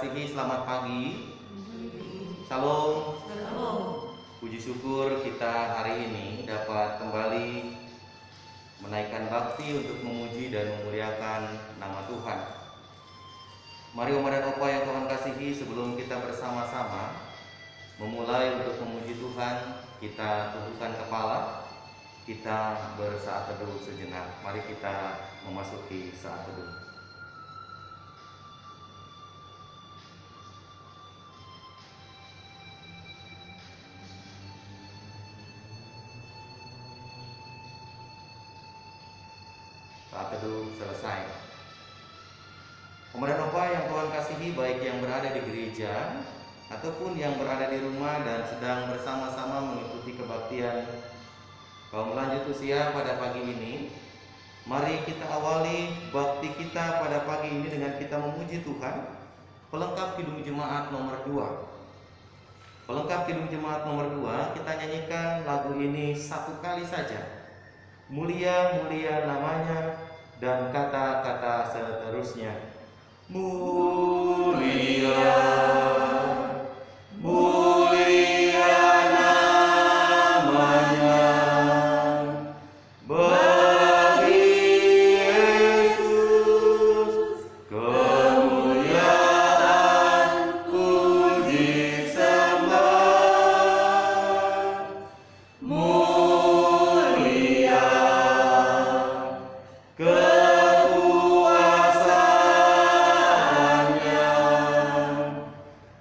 kasihi, selamat pagi. Salam. Puji syukur kita hari ini dapat kembali menaikkan bakti untuk memuji dan memuliakan nama Tuhan. Mari Oma dan Opa yang Tuhan kasihi, sebelum kita bersama-sama memulai untuk memuji Tuhan, kita tundukkan kepala, kita bersaat teduh sejenak. Mari kita memasuki saat teduh. Saat teduh selesai. Kemudian Opa yang Tuhan kasihi, baik yang berada di gereja ataupun yang berada di rumah dan sedang bersama-sama mengikuti kebaktian kaum lanjut usia pada pagi ini, mari kita awali bakti kita pada pagi ini dengan kita memuji Tuhan. Pelengkap Kidung Jemaat nomor 2. Pelengkap Kidung Jemaat nomor 2, kita nyanyikan lagu ini satu kali saja. Mulia-mulia namanya, dan kata-kata seterusnya. Mulia, mulia namanya, bagi Yesus kemuliaan, puji sembah. Mulia kekuasaannya,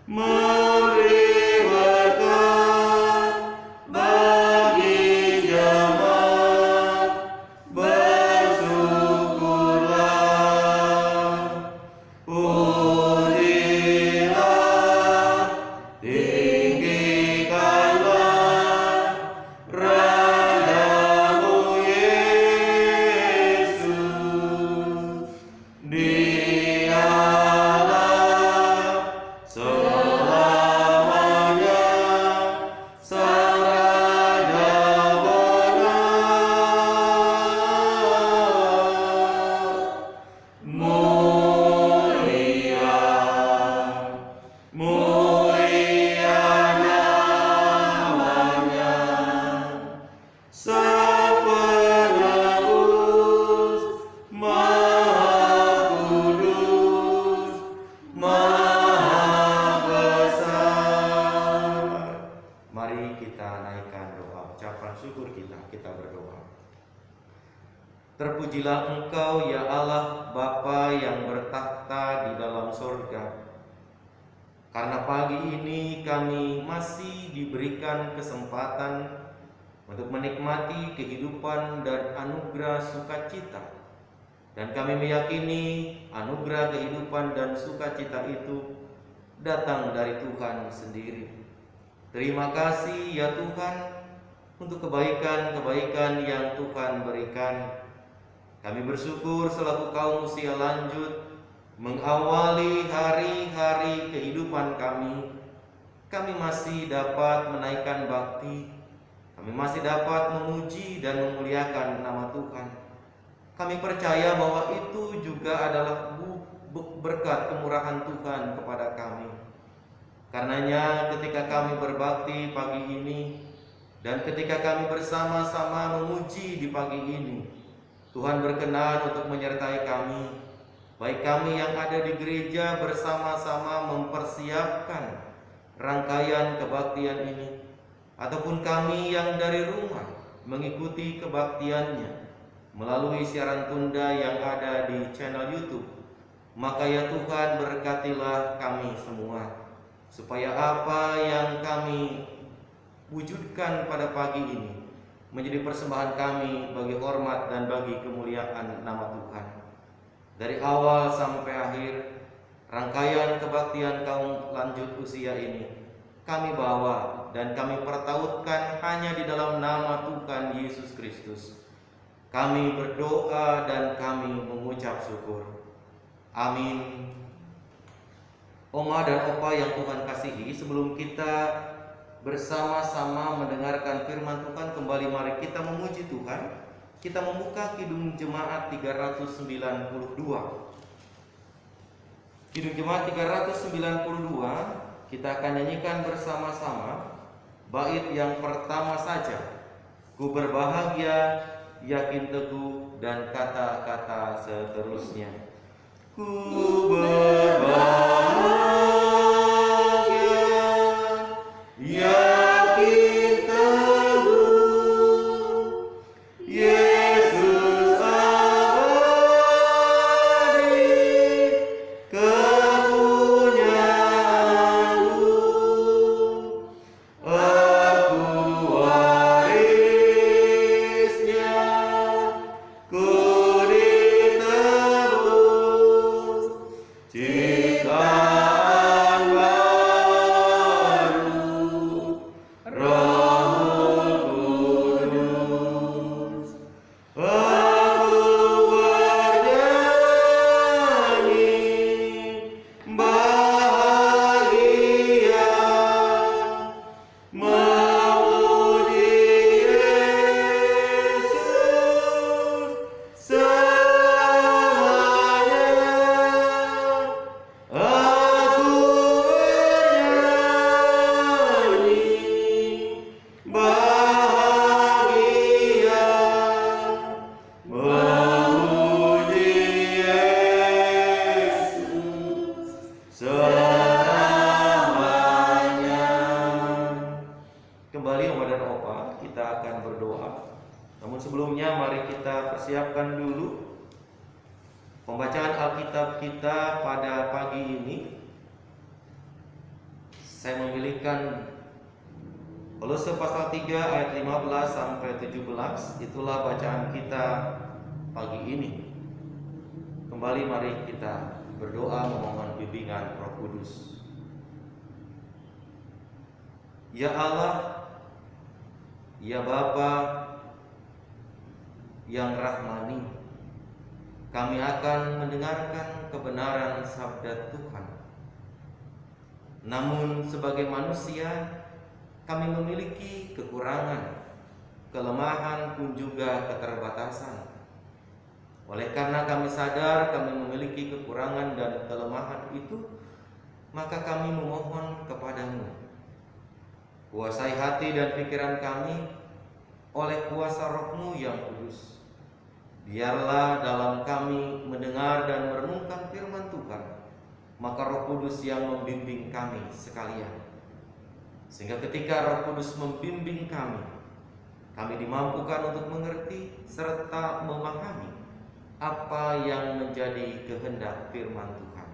memberi berkat bagi jemaat, bersyukurlah, pujilah, tinggikanlah Rajamu Yesus. Dialah selamanya Sang Raja benar. Mulia, mulia namanya, Sang Penebus, Maha Kudus, Maha Besar. Mari kita naikkan doa ucapan syukur kita berdoa. Terpujilah Engkau ya Allah Bapa yang bertakhta di dalam sorga. Karena pagi ini kami masih diberikan kesempatan untuk menikmati kehidupan dan anugerah sukacita. Dan kami meyakini anugerah kehidupan dan sukacita itu datang dari Tuhan sendiri. Terima kasih ya Tuhan untuk kebaikan-kebaikan yang Tuhan berikan. Kami bersyukur selaku kaum usia lanjut mengawali hari-hari kehidupan kami. Kami masih dapat menaikkan bakti. Kami masih dapat memuji dan memuliakan nama Tuhan. Kami percaya bahwa itu juga adalah berkat kemurahan Tuhan kepada kami. Karenanya ketika kami berbakti pagi ini dan ketika kami bersama-sama memuji di pagi ini, Tuhan berkenan untuk menyertai kami, baik kami yang ada di gereja bersama-sama mempersiapkan rangkaian kebaktian ini, ataupun kami yang dari rumah mengikuti kebaktiannya melalui siaran tunda yang ada di channel YouTube. Maka ya Tuhan, berkatilah kami semua, supaya apa yang kami wujudkan pada pagi ini menjadi persembahan kami bagi hormat dan bagi kemuliaan nama Tuhan. Dari awal sampai akhir rangkaian kebaktian kaum lanjut usia ini kami bawa dan kami pertautkan hanya di dalam nama Tuhan Yesus Kristus. Kami berdoa dan kami mengucap syukur. Amin. Oma dan Opa yang Tuhan kasihi, sebelum kita bersama-sama mendengarkan firman Tuhan, kembali mari kita memuji Tuhan. Kita membuka Kidung Jemaat 392. Kidung Jemaat 392, kita akan nyanyikan bersama-sama bait yang pertama saja. Ku berbahagia, yakin teguh, dan kata-kata seterusnya. Ku berbahagia, yakin teguh, Yesus abadi, kepunyaanku, aku warisnya, ku ditebus, ciptaan baru, Roh Kudus. Aku bernyanyi bahagia, memuji Yesus selamanya. Aku bernyanyi bahagia, memuji Yesus selamanya. Kembali Oma dan Opa, kita akan berdoa. Namun sebelumnya mari kita persiapkan dulu pembacaan Alkitab kita pada pagi ini. Saya memilihkan Kolose pasal 3 ayat 15 sampai 17. Itulah bacaan kita pagi ini. Kembali mari kita berdoa memohon bimbingan Roh Kudus. Ya Allah, ya Bapa yang rahmani, kami akan mendengarkan kebenaran sabda Tuhan. Namun sebagai manusia, kami memiliki kekurangan, kelemahan pun juga keterbatasan. Oleh karena kami sadar kami memiliki kekurangan dan kelemahan itu, maka kami memohon kepadamu, kuasai hati dan pikiran kami oleh kuasa Roh-Mu yang kudus. Biarlah dalam kami mendengar dan merenungkan firman Tuhan, maka Roh Kudus yang membimbing kami sekalian. Sehingga ketika Roh Kudus membimbing kami dimampukan untuk mengerti serta memahami apa yang menjadi kehendak firman Tuhan.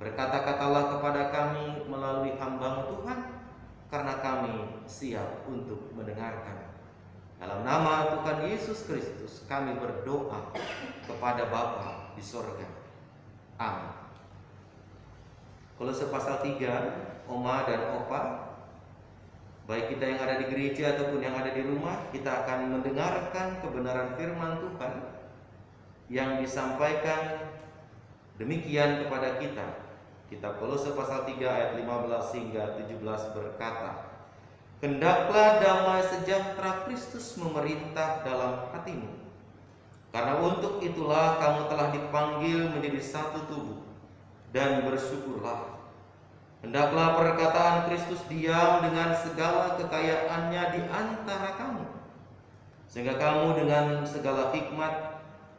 Berkata-katalah kepada kami melalui hamba-Mu Tuhan, karena kami siap untuk mendengarkan. Dalam nama Tuhan Yesus Kristus kami berdoa kepada Bapa di sorga. Amin. Kolose pasal 3, Oma dan Opa, baik kita yang ada di gereja ataupun yang ada di rumah, kita akan mendengarkan kebenaran firman Tuhan yang disampaikan demikian kepada kita. Kitab Kolose pasal 3 ayat 15 hingga 17 berkata, "Hendaklah damai sejahtera Kristus memerintah dalam hatimu, karena untuk itulah kamu telah dipanggil menjadi satu tubuh, dan bersyukurlah. Hendaklah perkataan Kristus diam dengan segala kekayaannya di antara kamu, sehingga kamu dengan segala hikmat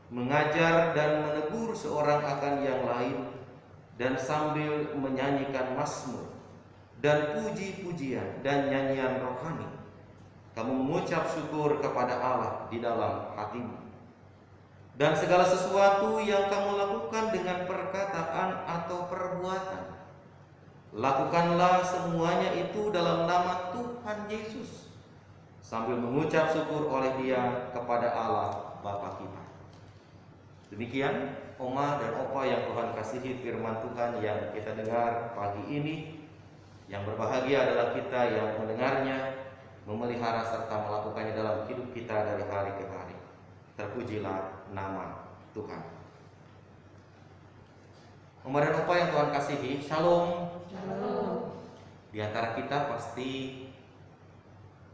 mengajar dan menegur seorang akan yang lain, dan sambil menyanyikan mazmur dan puji-pujian dan nyanyian rohani, kamu mengucap syukur kepada Allah di dalam hatimu. Dan segala sesuatu yang kamu lakukan dengan perkataan atau perbuatan, lakukanlah semuanya itu dalam nama Tuhan Yesus, sambil mengucap syukur oleh Dia kepada Allah Bapa kita." Demikian Oma dan Opa yang Tuhan kasihi, firman Tuhan yang kita dengar pagi ini. Yang berbahagia adalah kita yang mendengarnya, memelihara serta melakukannya dalam hidup kita dari hari ke hari. Terpujilah nama Tuhan. Oma dan Opa yang Tuhan kasihi, Shalom. Shalom. Di antara kita pasti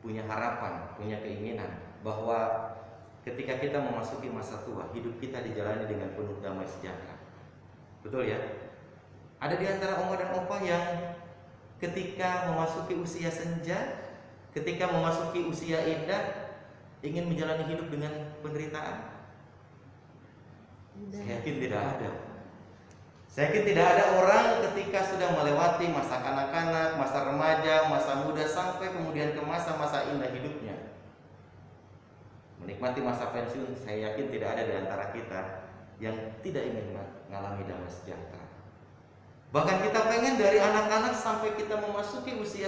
punya harapan, punya keinginan bahwa ketika kita memasuki masa tua, hidup kita dijalani dengan penuh damai sejahtera. Betul ya? Ada di antara oma dan opa yang ketika memasuki usia senja, ketika memasuki usia indah, ingin menjalani hidup dengan penderitaan? Saya yakin tidak ada. Saya yakin tidak ada orang ketika sudah melewati masa kanak-kanak, masa remaja, masa muda, sampai kemudian ke masa-masa indah hidupnya, menikmati masa pensiun, saya yakin tidak ada di antara kita yang tidak ingin mengalami damai sejahtera. Bahkan kita pengen dari anak-anak sampai kita memasuki usia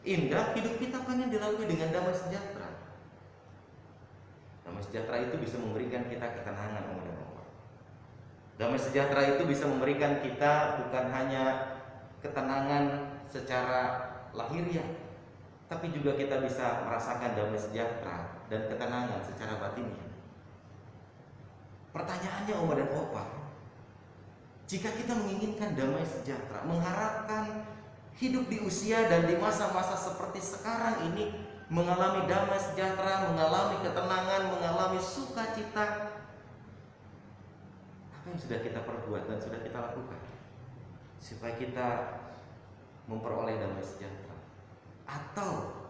indah, hidup kita pengen dilalui dengan damai sejahtera. Damai sejahtera itu bisa memberikan kita ketenangan, Om dan Opa. Damai sejahtera itu bisa memberikan kita bukan hanya ketenangan secara lahiriah, tapi juga kita bisa merasakan damai sejahtera dan ketenangan secara batinnya. Pertanyaannya, Oma dan Opa, jika kita menginginkan damai sejahtera, mengharapkan hidup di usia dan di masa-masa seperti sekarang ini mengalami damai sejahtera, mengalami ketenangan, mengalami sukacita, apa yang sudah kita perbuat dan sudah kita lakukan supaya kita memperoleh damai sejahtera atau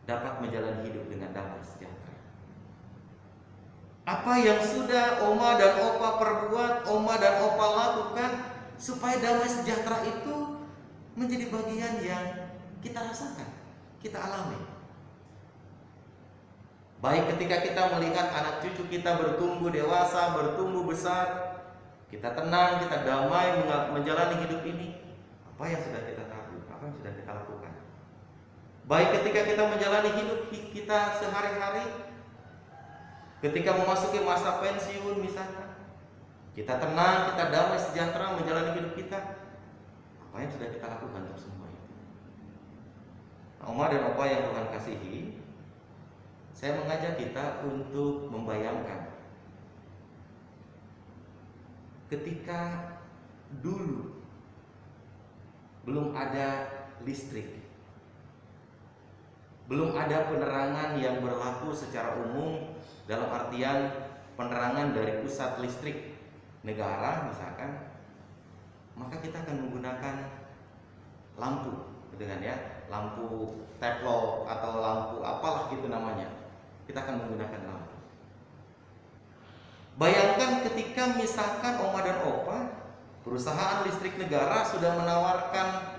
dapat menjalani hidup dengan damai sejahtera? Apa yang sudah Oma dan Opa perbuat, Oma dan Opa lakukan supaya damai sejahtera itu menjadi bagian yang kita rasakan, kita alami? Baik ketika kita melihat anak cucu kita bertumbuh dewasa, bertumbuh besar, kita tenang, kita damai menjalani hidup ini. Apa yang sudah kita tahu, apa yang sudah kita lakukan? Baik ketika kita menjalani hidup kita sehari-hari, ketika memasuki masa pensiun misalnya, kita tenang, kita damai sejahtera menjalani hidup kita. Apa yang sudah kita lakukan untuk semua itu? Oma dan Opa yang Tuhan kasihi, saya mengajak kita untuk membayangkan ketika dulu belum ada listrik, belum ada penerangan yang berlaku secara umum, dalam artian penerangan dari pusat listrik negara misalkan, maka kita akan menggunakan lampu, gitu kan ya, lampu teflon atau lampu apalah gitu namanya. Kita akan menggunakan lampu. Bayangkan ketika misalkan Oma dan Opa, perusahaan listrik negara sudah menawarkan,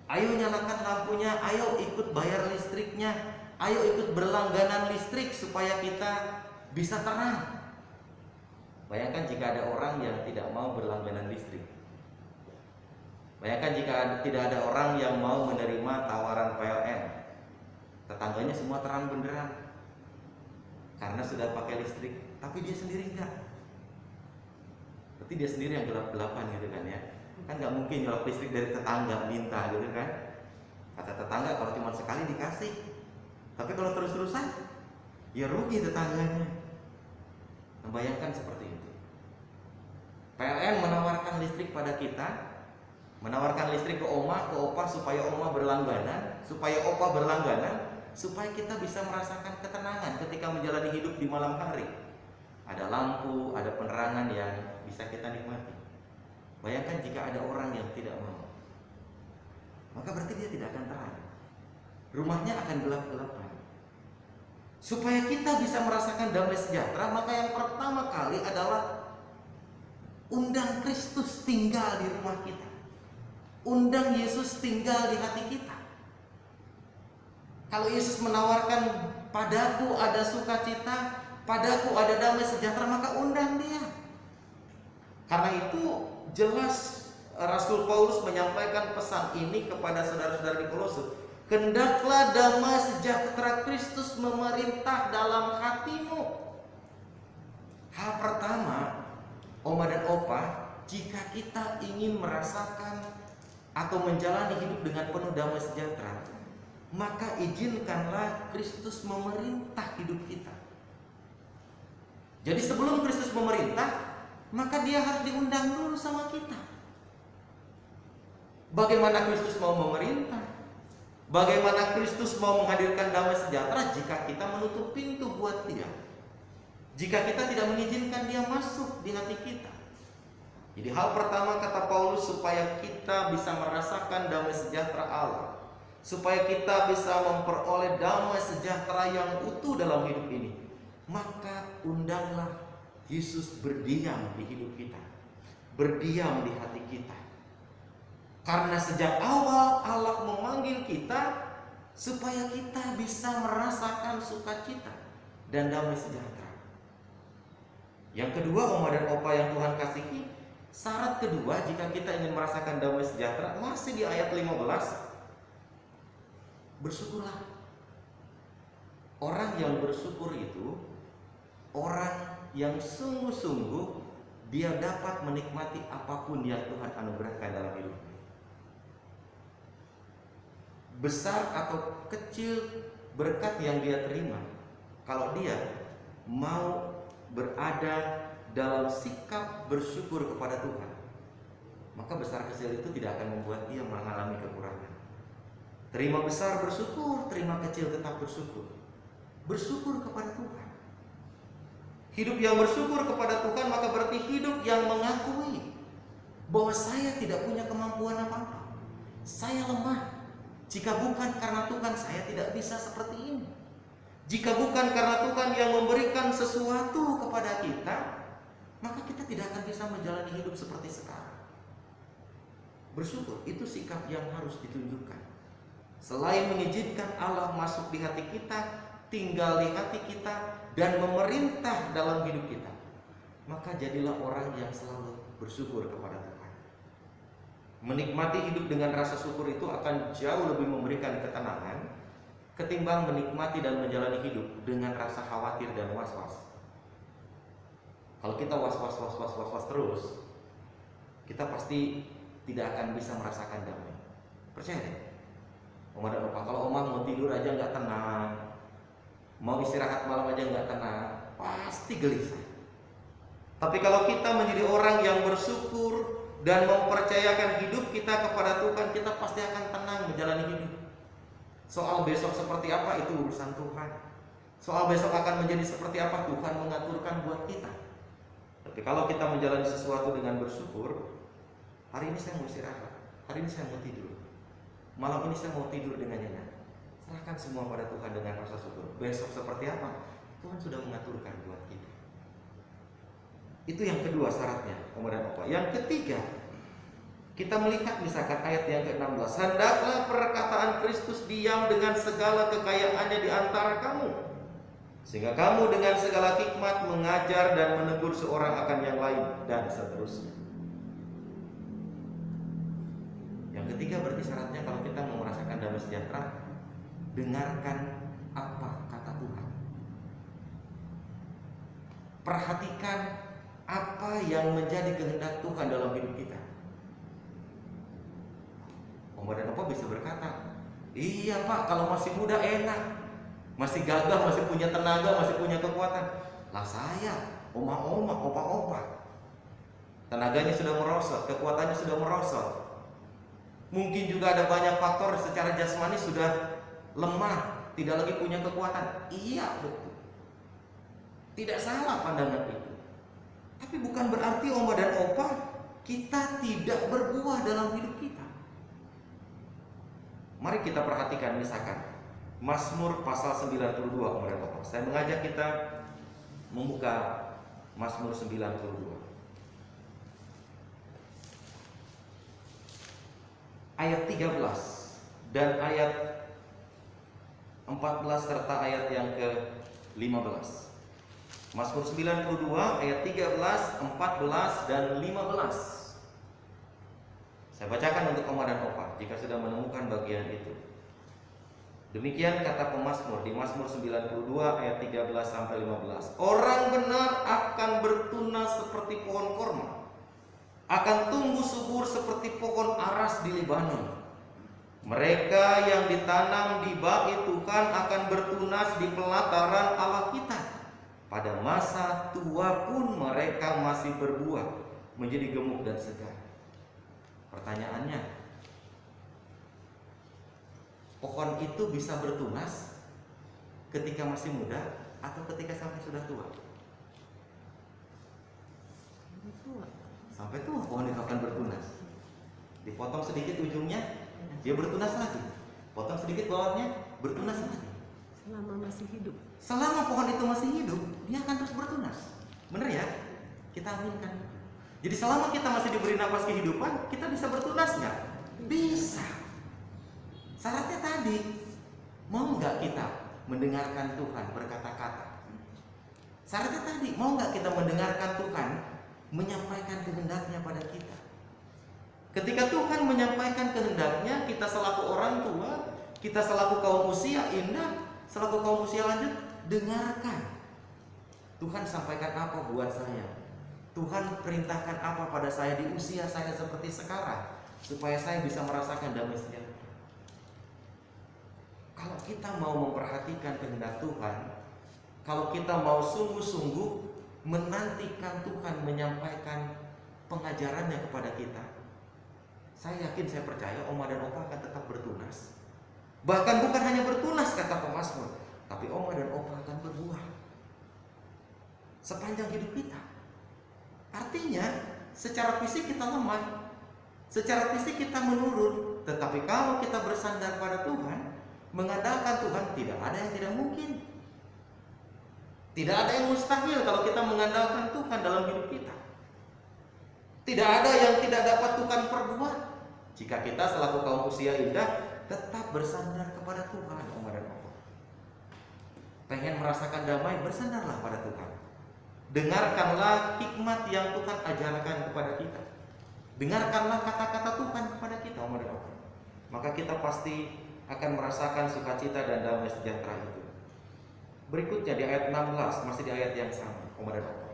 ayo nyalakan lampunya, ayo ikut bayar listriknya, ayo ikut berlangganan listrik supaya kita bisa terang. Bayangkan jika ada orang yang tidak mau berlangganan listrik. Bayangkan jika tidak ada orang yang mau menerima tawaran PLN. Tetangganya semua terang benderang karena sudah pakai listrik, tapi dia sendiri enggak. Berarti dia sendiri yang gelap-gelapan gitu kan ya. Kan nggak mungkin nyolok listrik dari tetangga minta gitu kan. Kata tetangga kalau cuma sekali dikasih, tapi kalau terus-terusan ya rugi tetangganya. Nah, bayangkan seperti itu. PLN menawarkan listrik pada kita, menawarkan listrik ke Oma, ke Opa supaya Oma berlangganan, supaya Opa berlangganan, supaya kita bisa merasakan ketenangan ketika menjalani hidup di malam hari. Ada lampu, ada penerangan yang bisa kita nikmati. Bayangkan jika ada orang yang tidak mau, maka berarti dia tidak akan terang. Rumahnya akan gelap-gelapan. Supaya kita bisa merasakan damai sejahtera, maka yang pertama kali adalah undang Kristus tinggal di rumah kita. Undang Yesus tinggal di hati kita. Kalau Yesus menawarkan, padaku ada sukacita, padaku ada damai sejahtera, maka undang dia. Karena itu jelas Rasul Paulus menyampaikan pesan ini kepada saudara-saudara di Kolose. Hendaklah damai sejahtera Kristus memerintah dalam hatimu. Hal pertama, Oma dan Opa, jika kita ingin merasakan atau menjalani hidup dengan penuh damai sejahtera, maka izinkanlah Kristus memerintah hidup kita. Jadi sebelum Kristus memerintah, maka dia harus diundang dulu sama kita. Bagaimana Kristus mau memerintah? Bagaimana Kristus mau menghadirkan damai sejahtera jika kita menutup pintu buat dia? Jika kita tidak mengizinkan dia masuk di hati kita? Jadi hal pertama kata Paulus, supaya kita bisa merasakan damai sejahtera Allah, supaya kita bisa memperoleh damai sejahtera yang utuh dalam hidup ini, maka undanglah Yesus berdiam di hidup kita, berdiam di hati kita. Karena sejak awal Allah memanggil kita supaya kita bisa merasakan sukacita dan damai sejahtera. Yang kedua, Oma dan Opa yang Tuhan kasihi, syarat kedua jika kita ingin merasakan damai sejahtera masih di ayat 15. Bersyukurlah. Orang yang bersyukur itu orang yang sungguh-sungguh dia dapat menikmati apapun yang Tuhan anugerahkan dalam hidupnya. Besar atau kecil berkat yang dia terima, kalau dia mau berada dalam sikap bersyukur kepada Tuhan, maka besar kecil itu tidak akan membuat dia mengalami kekurangan. Terima besar bersyukur, terima kecil tetap bersyukur. Bersyukur kepada Tuhan. Hidup yang bersyukur kepada Tuhan maka berarti hidup yang mengakui bahwa saya tidak punya kemampuan apa-apa. Saya lemah. Jika bukan karena Tuhan, saya tidak bisa seperti ini. Jika bukan karena Tuhan yang memberikan sesuatu kepada kita, maka kita tidak akan bisa menjalani hidup seperti sekarang. Bersyukur itu sikap yang harus ditunjukkan. Selain mengizinkan Allah masuk di hati kita, tinggal di hati kita, dan memerintah dalam hidup kita, maka jadilah orang yang selalu bersyukur kepada Tuhan. Menikmati hidup dengan rasa syukur itu akan jauh lebih memberikan ketenangan ketimbang menikmati dan menjalani hidup dengan rasa khawatir dan was-was. Kalau kita was-was terus, kita pasti tidak akan bisa merasakan damai. Percaya deh, Oma dan Opa, kalau Oma mau tidur aja nggak tenang, mau istirahat malam aja nggak tenang, pasti gelisah. Tapi kalau kita menjadi orang yang bersyukur dan mempercayakan hidup kita kepada Tuhan, kita pasti akan tenang menjalani hidup. Soal besok seperti apa itu urusan Tuhan. Soal besok akan menjadi seperti apa Tuhan mengaturkan buat kita. Tapi kalau kita menjalani sesuatu dengan bersyukur, hari ini saya mau istirahat, hari ini saya mau tidur, malam ini saya mau tidur dengan nyenyak. Serahkan semua pada Tuhan dengan rasa syukur. Besok seperti apa Tuhan sudah mengaturkan buat kita. Itu yang kedua syaratnya, Oma dan Opa. Yang ketiga, kita melihat misalkan ayat yang ke-16, hendaklah perkataan Kristus diam dengan segala kekayaannya di antara kamu, sehingga kamu dengan segala hikmat mengajar dan menegur seorang akan yang lain, dan seterusnya. Yang ketiga berarti syaratnya kalau kita mau merasakan damai sejahtera, dengarkan apa kata Tuhan. Perhatikan apa yang menjadi kehendak Tuhan dalam hidup kita. Oma dan Opa bisa berkata, iya Pak, kalau masih muda enak, masih gagah, masih punya tenaga, masih punya kekuatan. Lah saya, oma-oma, opa-opa, tenaganya sudah merosot, kekuatannya sudah merosot. Mungkin juga ada banyak faktor secara jasmani sudah lemah, tidak lagi punya kekuatan. Iya, betul. Tidak salah pandangan itu. Tapi bukan berarti Oma dan Opa kita tidak berbuah dalam hidup kita. Mari kita perhatikan misalkan Mazmur pasal 92, Oma dan Opa. Saya mengajak kita membuka Mazmur 92. Ayat 13 dan ayat 14 serta ayat yang ke-15. Mazmur 92 ayat 13, 14 dan 15. Saya bacakan untuk Oma dan Opa jika sudah menemukan bagian itu. Demikian kata pemazmur di Mazmur 92 ayat 13 sampai 15. Orang benar akan bertunas seperti pohon korma, akan tumbuh subur seperti pohon aras di Libanon. Mereka yang ditanam di bait Tuhan akan bertunas di pelataran Allah kita. Pada masa tua pun mereka masih berbuah, menjadi gemuk dan segar. Pertanyaannya, pohon itu bisa bertunas ketika masih muda atau ketika sampai sudah tua? Sampai tua pohon itu akan bertunas. Dipotong sedikit ujungnya, dia bertunas lagi. Potong sedikit bawahnya, bertunas lagi. Selama masih hidup. Selama pohon itu masih hidup, dia akan terus bertunas. Bener ya? Kita aminkan. Jadi selama kita masih diberi nafas kehidupan, kita bisa bertunas nggak? Bisa. Syaratnya tadi, mau nggak kita mendengarkan Tuhan berkata-kata? Syaratnya tadi, mau nggak kita mendengarkan Tuhan menyampaikan kehendaknya pada kita? Ketika Tuhan menyampaikan kehendaknya, kita selaku orang tua, kita selaku kaum usia indah, selaku kaum usia lanjut, dengarkan. Tuhan sampaikan apa buat saya? Tuhan perintahkan apa pada saya di usia saya seperti sekarang, supaya saya bisa merasakan damai sejahtera. Kalau kita mau memperhatikan kehendak Tuhan, kalau kita mau sungguh-sungguh menantikan Tuhan menyampaikan pengajarannya kepada kita, saya yakin, saya percaya Oma dan Opa akan tetap bertunas. Bahkan bukan hanya bertunas kata pemazmur, tapi Oma dan Opa akan berbuah sepanjang hidup kita. Artinya secara fisik kita lemah, secara fisik kita menurun, tetapi kalau kita bersandar pada Tuhan, mengandalkan Tuhan, tidak ada yang tidak mungkin. Tidak ada yang mustahil kalau kita mengandalkan Tuhan dalam hidup kita. Tidak ada yang tidak dapat Tuhan perbuat jika kita selaku kaum usia indah tetap bersandar kepada Tuhan. Oma dan Opa, pengen merasakan damai, bersandarlah pada Tuhan. Dengarkanlah hikmat yang Tuhan ajarkan kepada kita. Dengarkanlah kata-kata Tuhan kepada kita, Oma dan Opa. Maka kita pasti akan merasakan sukacita dan damai sejahtera itu. Berikutnya di ayat 16, masih di ayat yang sama, Oma dan Opa.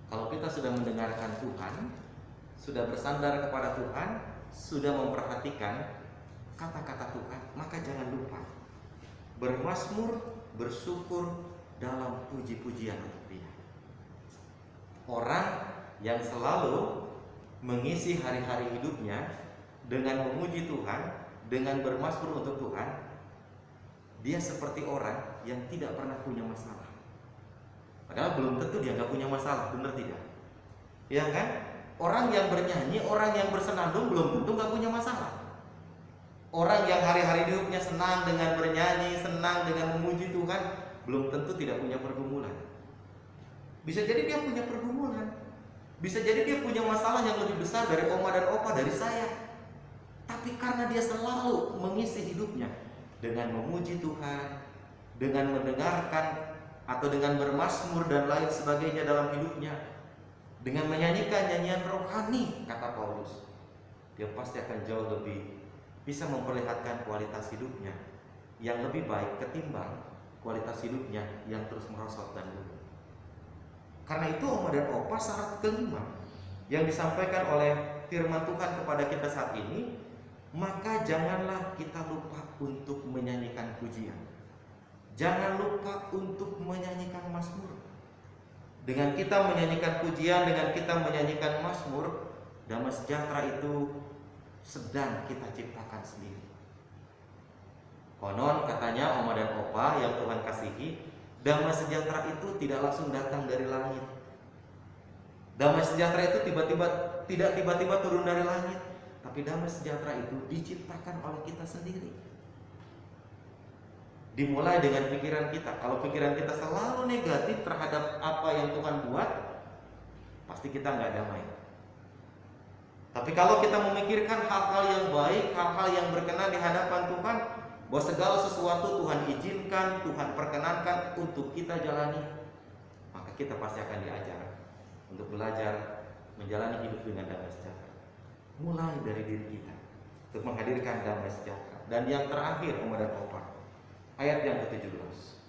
Kalau kita sudah mendengarkan Tuhan, sudah bersandar kepada Tuhan, sudah memperhatikan kata-kata Tuhan, maka jangan lupa bermazmur, bersyukur dalam puji-pujian untuk Dia. Orang yang selalu mengisi hari-hari hidupnya dengan memuji Tuhan, dengan bermazmur untuk Tuhan, dia seperti orang yang tidak pernah punya masalah. Padahal belum tentu dia nggak punya masalah, benar tidak? Ya kan? Orang yang bernyanyi, orang yang bersenandung belum tentu nggak punya masalah. Orang yang hari-hari hidupnya senang dengan bernyanyi, senang dengan memuji Tuhan, belum tentu tidak punya pergumulan. Bisa jadi dia punya pergumulan, bisa jadi dia punya masalah yang lebih besar dari Oma dan Opa, dari saya. Tapi karena dia selalu mengisi hidupnya dengan memuji Tuhan, dengan mendengarkan atau dengan bermazmur dan lain sebagainya dalam hidupnya, dengan menyanyikan nyanyian rohani, kata Paulus, dia pasti akan jauh lebih bisa memperlihatkan kualitas hidupnya yang lebih baik ketimbang kualitas hidupnya yang terus merosot dan turun. Karena itu Oma dan Opa, syarat kelima yang disampaikan oleh firman Tuhan kepada kita saat ini, maka janganlah kita lupa untuk menyanyikan pujian. Jangan lupa untuk menyanyikan mazmur. Dengan kita menyanyikan pujian, dengan kita menyanyikan mazmur, damai sejahtera itu sedang kita ciptakan sendiri. Konon katanya Oma dan Opa yang Tuhan kasihi, damai sejahtera itu tidak langsung datang dari langit. Damai sejahtera itu tidak tiba-tiba turun dari langit, tapi damai sejahtera itu diciptakan oleh kita sendiri. Dimulai dengan pikiran kita. Kalau pikiran kita selalu negatif terhadap apa yang Tuhan buat, pasti kita nggak damai. Tapi kalau kita memikirkan hal-hal yang baik, hal-hal yang berkenan di hadapan Tuhan, bahwa segala sesuatu Tuhan izinkan, Tuhan perkenankan untuk kita jalani, maka kita pasti akan diajar untuk belajar menjalani hidup dengan damai sejahtera. Mulai dari diri kita untuk menghadirkan damai sejahtera. Dan yang terakhir, Oma dan Opa, ayat yang ke-17.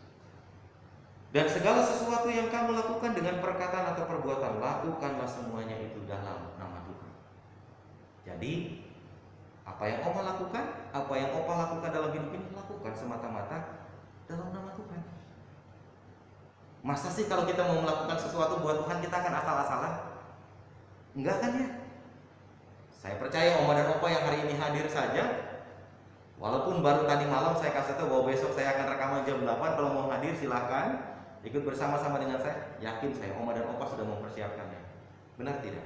Dan segala sesuatu yang kamu lakukan dengan perkataan atau perbuatan, lakukanlah semuanya itu dalam nama Tuhan. Jadi apa yang Oma lakukan, apa yang Opa lakukan dalam hidup ini, lakukan semata-mata dalam nama Tuhan. Masa sih kalau kita mau melakukan sesuatu buat Tuhan, kita akan asal-asalan? Enggak kan ya? Saya percaya Oma dan Opa yang hari ini hadir saja, walaupun baru tadi malam saya kasih tahu bahwa besok saya akan rekaman jam 8, kalau mau hadir silahkan ikut bersama-sama dengan saya. Yakin saya Oma dan Opa sudah mempersiapkannya. Benar tidak?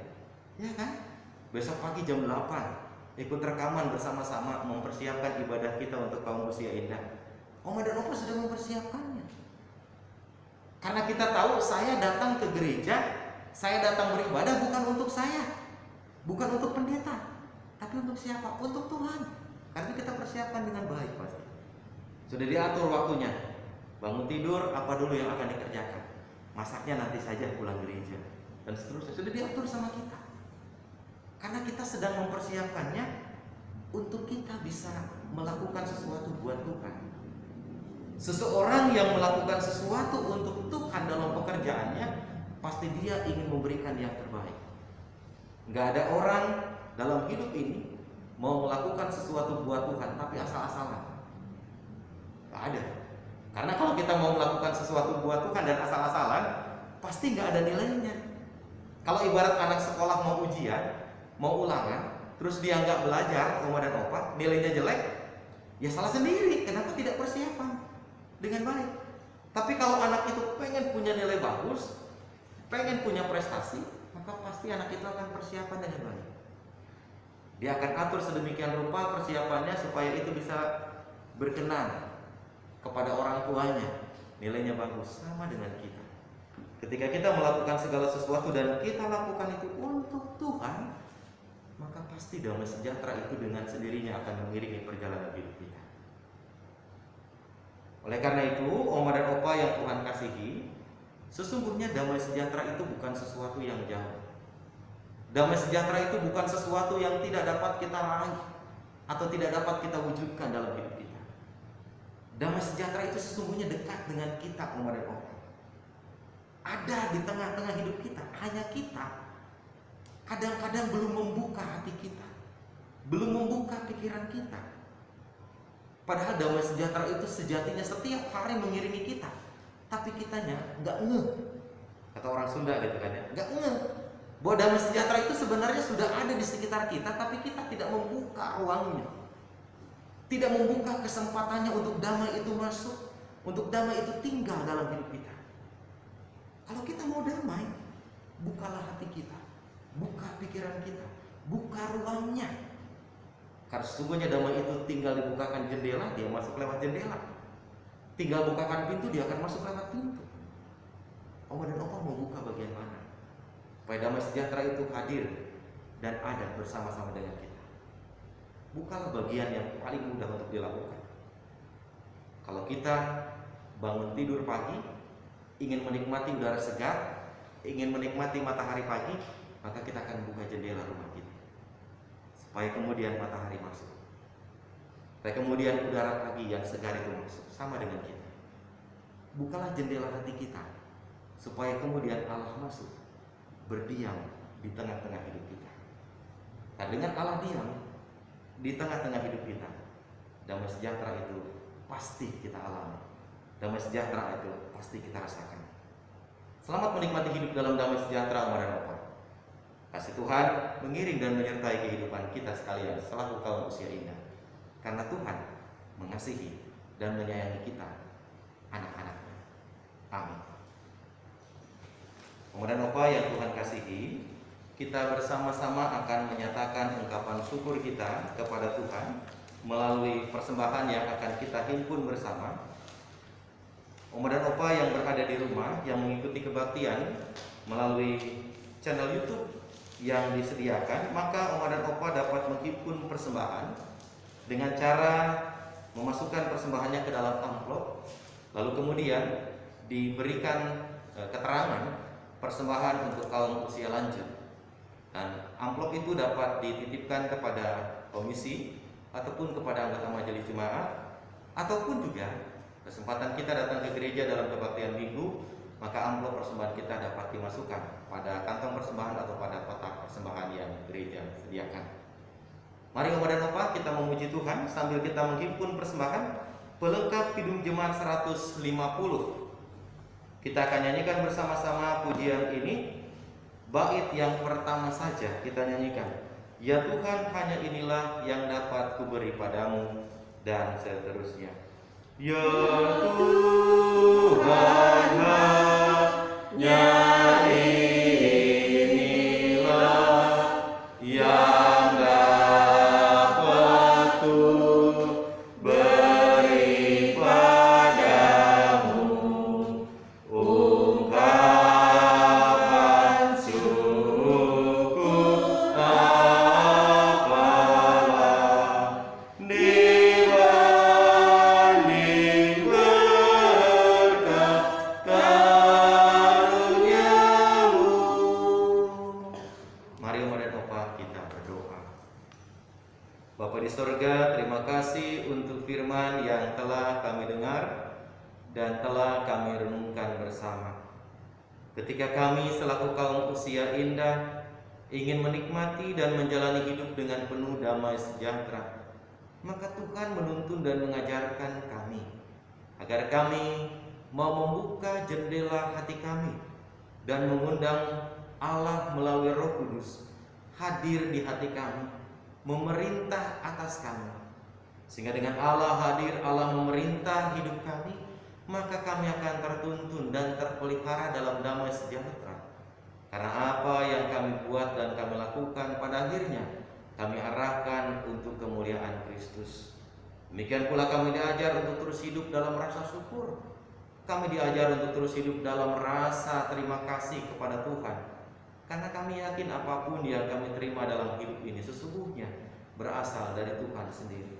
Ya kan? Besok pagi jam 8 ikut rekaman bersama-sama mempersiapkan ibadah kita untuk kaum usia indah. Oma dan opa sudah mempersiapkannya. Karena kita tahu saya datang ke gereja, saya datang beribadah bukan untuk saya, bukan untuk pendeta, tapi untuk siapa? Untuk Tuhan. Karena kita persiapkan dengan baik pasti. Sudah diatur waktunya. Bangun tidur, apa dulu yang akan dikerjakan? Masaknya nanti saja pulang gereja. Dan seterusnya. Sudah diatur sama kita. Karena kita sedang mempersiapkannya untuk kita bisa melakukan sesuatu buat Tuhan. Seseorang yang melakukan sesuatu untuk Tuhan dalam pekerjaannya, pasti dia ingin memberikan yang terbaik. Gak ada orang dalam hidup ini mau melakukan sesuatu buat Tuhan tapi asal-asalan. Gak ada. Karena kalau kita mau melakukan sesuatu buat Tuhan dan asal-asalan, pasti gak ada nilainya. Kalau ibarat anak sekolah mau ujian, mau ulangan, terus dia nggak belajar, oma dan opa, nilainya jelek, ya salah sendiri. Kenapa tidak persiapan dengan baik? Tapi kalau anak itu pengen punya nilai bagus, pengen punya prestasi, maka pasti anak itu akan persiapan dengan baik. Dia akan atur sedemikian rupa persiapannya supaya itu bisa berkenan kepada orang tuanya, nilainya bagus. Sama dengan kita. Ketika kita melakukan segala sesuatu dan kita lakukan itu untuk Tuhan, maka pasti damai sejahtera itu dengan sendirinya akan mengiringi perjalanan hidup kita. Oleh karena itu, oma dan opa yang Tuhan kasihi, sesungguhnya damai sejahtera itu bukan sesuatu yang jauh. Damai sejahtera itu bukan sesuatu yang tidak dapat kita raih atau tidak dapat kita wujudkan dalam hidup kita. Damai sejahtera itu sesungguhnya dekat dengan kita, oma dan opa. Ada di tengah-tengah hidup kita, hanya kita kadang-kadang belum membuka hati kita, belum membuka pikiran kita. Padahal damai sejahtera itu sejatinya setiap hari mengiringi kita, tapi kitanya nggak ngeh. Kata orang Sunda gitu kan ya, nggak ngeh bahwa damai sejahtera itu sebenarnya sudah ada di sekitar kita, tapi kita tidak membuka ruangnya, tidak membuka kesempatannya untuk damai itu masuk, untuk damai itu tinggal dalam hidup kita. Kalau kita mau damai, bukalah hati kita, buka pikiran kita, buka ruangnya. Karena sesungguhnya damai itu tinggal dibukakan jendela, dia masuk lewat jendela. Tinggal bukakan pintu, dia akan masuk lewat pintu. Oma dan opa mau buka bagian mana? Supaya damai sejahtera itu hadir dan ada bersama-sama dengan kita. Bukalah bagian yang paling mudah untuk dilakukan. Kalau kita bangun tidur pagi, ingin menikmati udara segar, ingin menikmati matahari pagi, maka kita akan buka jendela rumah kita supaya kemudian matahari masuk, supaya kemudian udara pagi yang segar itu masuk. Sama dengan kita, bukalah jendela hati kita supaya kemudian Allah masuk, berdiam di tengah-tengah hidup kita. Nah, dengan Allah diam di tengah-tengah hidup kita, damai sejahtera itu pasti kita alami, damai sejahtera itu pasti kita rasakan. Selamat menikmati hidup dalam damai sejahtera, oma dan opa. Kasih Tuhan mengiring dan menyertai kehidupan kita sekalian selaku kaum usia indah. Karena Tuhan mengasihi dan menyayangi kita, anak-anaknya. Amin. Oma dan opa yang Tuhan kasihi, kita bersama-sama akan menyatakan ungkapan syukur kita kepada Tuhan melalui persembahan yang akan kita himpun bersama. Oma dan opa yang berada di rumah yang mengikuti kebaktian melalui channel YouTube yang disediakan, maka oma dan opa dapat menghimpun persembahan dengan cara memasukkan persembahannya ke dalam amplop, lalu kemudian diberikan keterangan persembahan untuk kaum usia lanjut. Dan amplop itu dapat dititipkan kepada komisi ataupun kepada anggota majelis jemaat, ataupun juga kesempatan kita datang ke gereja dalam kebaktian minggu, maka amplop persembahan kita dapat dimasukkan pada kantong persembahan atau pada kotak persembahan yang gereja sediakan. Mari oma dan opa kita memuji Tuhan sambil kita menghimpun persembahan pelengkap Kidung Jemaat 150. Kita akan nyanyikan bersama-sama pujian ini. Bait yang pertama saja kita nyanyikan, ya Tuhan hanya inilah yang dapat kuberi padamu, dan seterusnya. Ya Tuhan hanya inilah coba kami renungkan bersama. Ketika kami selaku kaum usia indah ingin menikmati dan menjalani hidup dengan penuh damai sejahtera, maka Tuhan menuntun dan mengajarkan kami agar kami mau membuka jendela hati kami dan mengundang Allah melalui Roh Kudus hadir di hati kami, memerintah atas kami. Sehingga dengan Allah hadir, Allah memerintah hidup kami, maka kami akan tertuntun dan terpelihara dalam damai sejahtera. Karena apa yang kami buat dan kami lakukan pada akhirnya kami arahkan untuk kemuliaan Kristus. Demikian pula kami diajar untuk terus hidup dalam rasa syukur. Kami diajar untuk terus hidup dalam rasa terima kasih kepada Tuhan. Karena kami yakin apapun yang kami terima dalam hidup ini sesungguhnya berasal dari Tuhan sendiri.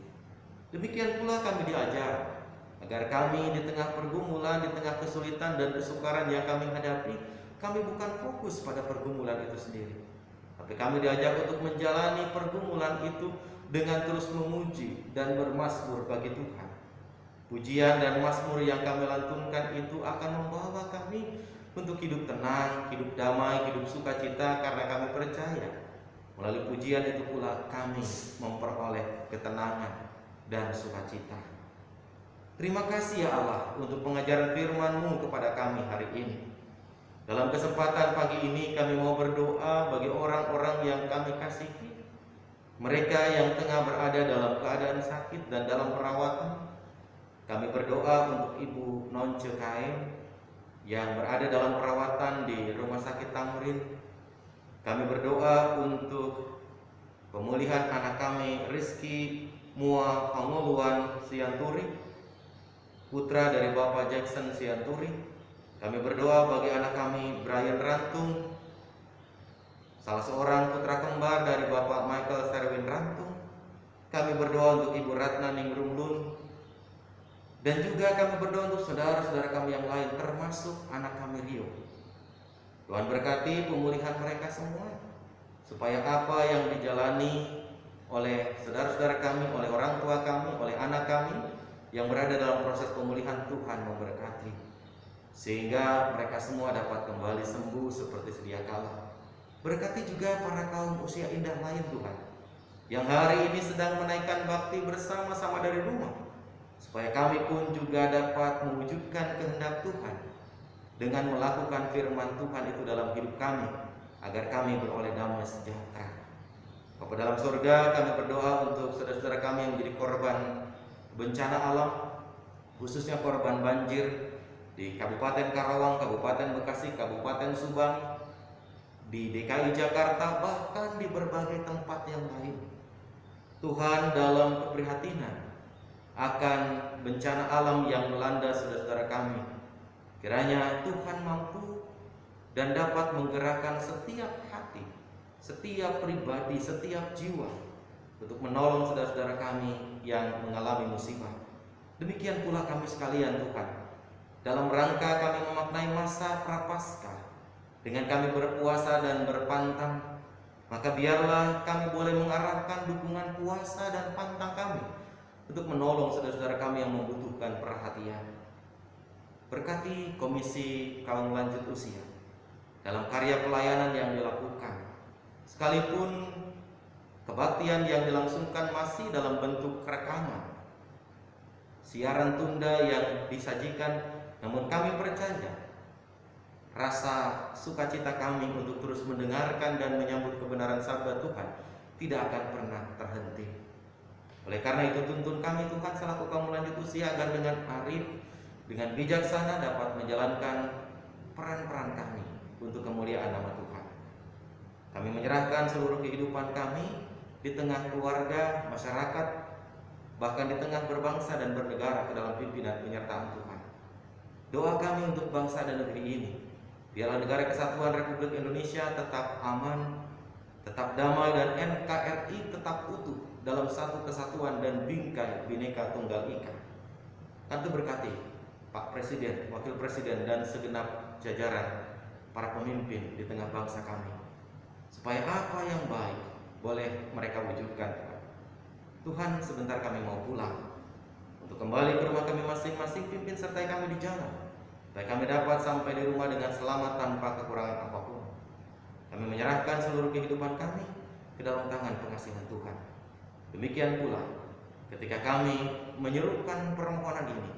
Demikian pula kami diajar agar kami di tengah pergumulan, di tengah kesulitan dan kesukaran yang kami hadapi, kami bukan fokus pada pergumulan itu sendiri, tapi kami diajak untuk menjalani pergumulan itu dengan terus memuji dan bermazmur bagi Tuhan. Pujian dan mazmur yang kami lantunkan itu akan membawa kami untuk hidup tenang, hidup damai, hidup sukacita, karena kami percaya melalui pujian itu pula kami memperoleh ketenangan dan sukacita. Terima kasih ya Allah untuk pengajaran firman-Mu kepada kami hari ini. Dalam kesempatan pagi ini kami mau berdoa bagi orang-orang yang kami kasihi, mereka yang tengah berada dalam keadaan sakit dan dalam perawatan. Kami berdoa untuk Ibu Nonce Kaim yang berada dalam perawatan di Rumah Sakit Tamrin. Kami berdoa untuk pemulihan anak kami Rizky Mua Panguluan Sianturi, putra dari Bapak Jackson Sianturi. Kami berdoa bagi anak kami Brian Rantung, salah seorang putra kembar dari Bapak Michael Serwin Rantung. Kami berdoa untuk Ibu Ratna Ningrunglun, dan juga kami berdoa untuk saudara-saudara kami yang lain, termasuk anak kami Rio. Tuhan berkati pemulihan mereka semua, supaya apa yang dijalani oleh saudara-saudara kami, oleh orang tua kami, oleh anak kami yang berada dalam proses pemulihan, Tuhan memberkati, sehingga mereka semua dapat kembali sembuh seperti sedia kala. Berkati juga para kaum usia indah lain Tuhan, yang hari ini sedang menaikkan bakti bersama-sama dari rumah, supaya kami pun juga dapat mewujudkan kehendak Tuhan dengan melakukan firman Tuhan itu dalam hidup kami, agar kami beroleh damai sejahtera. Bapa dalam surga, kami berdoa untuk saudara-saudara kami yang menjadi korban bencana alam, khususnya korban banjir di Kabupaten Karawang, Kabupaten Bekasi, Kabupaten Subang, di DKI Jakarta, bahkan di berbagai tempat yang lain. Tuhan, dalam keprihatinan akan bencana alam yang melanda saudara-saudara kami, kiranya Tuhan mampu dan dapat menggerakkan setiap hati, setiap pribadi, setiap jiwa untuk menolong saudara-saudara kami yang mengalami musibah. Demikian pula kami sekalian Tuhan, dalam rangka kami memaknai masa Prapaskah dengan kami berpuasa dan berpantang, maka biarlah kami boleh mengarahkan dukungan puasa dan pantang kami untuk menolong saudara-saudara kami yang membutuhkan perhatian. Berkati Komisi Kaum Lanjut Usia dalam karya pelayanan yang dilakukan, sekalipun kebaktian yang dilangsungkan masih dalam bentuk rekaman, siaran tunda yang disajikan, namun kami percaya rasa sukacita kami untuk terus mendengarkan dan menyambut kebenaran sabda Tuhan tidak akan pernah terhenti. Oleh karena itu, tuntun kami Tuhan selaku kaum lanjut usia, agar dengan arif, dengan bijaksana dapat menjalankan peran-peran kami untuk kemuliaan nama Tuhan. Kami menyerahkan seluruh kehidupan kami di tengah keluarga, masyarakat, bahkan di tengah berbangsa dan bernegara ke dalam pimpinan penyertaan Tuhan. Doa kami untuk bangsa dan negeri ini, biarlah negara kesatuan Republik Indonesia tetap aman, tetap damai, dan NKRI tetap utuh dalam satu kesatuan dan bingkai Bhinneka Tunggal Ika. Kami berkati Pak Presiden, Wakil Presiden, dan segenap jajaran para pemimpin di tengah bangsa kami, supaya apa yang baik boleh mereka wujudkan. Tuhan, sebentar kami mau pulang untuk kembali ke rumah kami masing-masing. Pimpin sertai kami di jalan, supaya kami dapat sampai di rumah dengan selamat tanpa kekurangan apapun. Kami menyerahkan seluruh kehidupan kami ke dalam tangan pengasihan Tuhan. Demikian pula ketika kami menyerukan permohonan ini,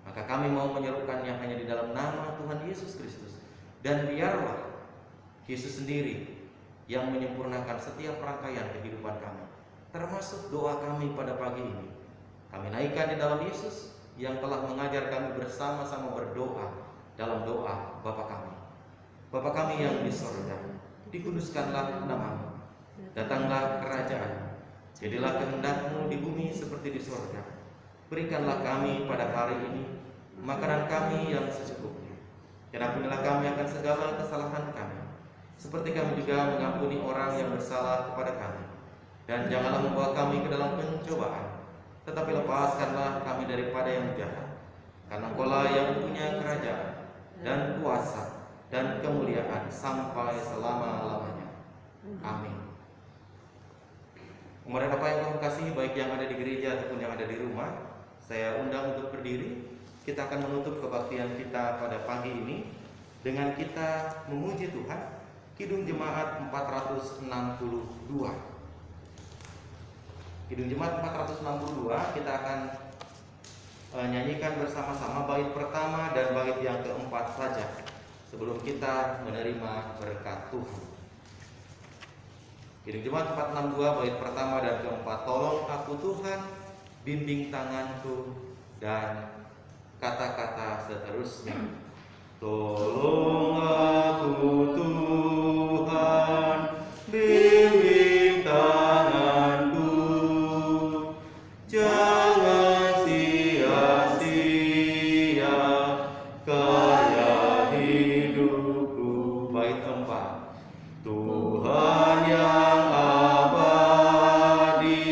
maka kami mau menyerukannya hanya di dalam nama Tuhan Yesus Kristus. Dan biarlah Yesus sendiri yang menyempurnakan setiap rangkaian kehidupan kami, termasuk doa kami pada pagi ini. Kami naikkan di dalam Yesus yang telah mengajar kami bersama-sama berdoa dalam doa Bapa kami. Bapa kami yang di sorga, dikuduskanlah namamu, datanglah kerajaan-mu, jadilah kehendak-mu di bumi seperti di sorga. Berikanlah kami pada hari ini makanan kami yang secukupnya, dan ampunilah kami akan segala kesalahan kami, seperti kami juga mengampuni orang yang bersalah kepada kami. Dan janganlah membawa kami ke dalam pencobaan, tetapi lepaskanlah kami daripada yang jahat. Karena Engkau-lah yang punya kerajaan dan kuasa dan kemuliaan sampai selama-lamanya. Amin. Kemudian Bapak yang Tuhan kasih, baik yang ada di gereja ataupun yang ada di rumah, saya undang untuk berdiri. Kita akan menutup kebaktian kita pada pagi ini dengan kita memuji Tuhan. Kidung Jemaat 462. Kidung Jemaat 462 kita akan nyanyikan bersama-sama bait pertama dan bait yang keempat saja sebelum kita menerima berkat Tuhan. Kidung Jemaat 462 bait pertama dan keempat. Tolong aku Tuhan, bimbing tanganku, dan kata-kata seterusnya. Tolong aku Tuhan, bimbing tanganku, jangan sia-sia karya hidupku. Bait 4. Tuhan yang abadi,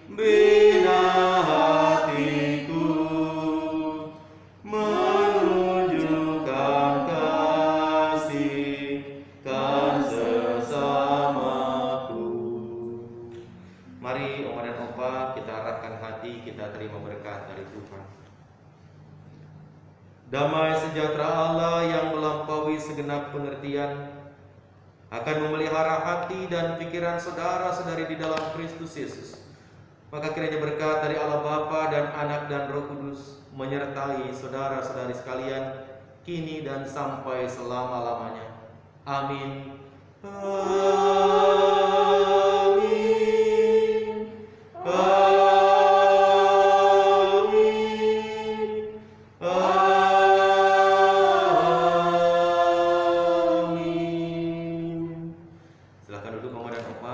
bina hatiku, menunjukkan kasih kan sesamaku. Mari Oma dan Opa kita arahkan hati, kita terima berkat dari Tuhan. Damai sejahtera Allah yang melampaui segenap pengertian akan memelihara hati dan pikiran saudara-saudari di dalam Kristus Yesus. Maka kiranya berkat dari Allah Bapa dan Anak dan Roh Kudus menyertai saudara-saudari sekalian kini dan sampai selama-lamanya. Amin. Amin. Amin. Amin. Silakan duduk Oma dan Opa.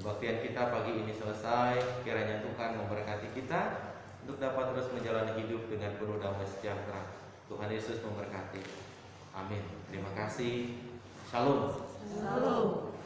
Kebaktian kita pagi ini selesai. Kiranya Tuhan memberkati kita untuk dapat terus menjalani hidup dengan penuh damai sejahtera. Tuhan Yesus memberkati. Amin. Terima kasih. Shalom. Shalom.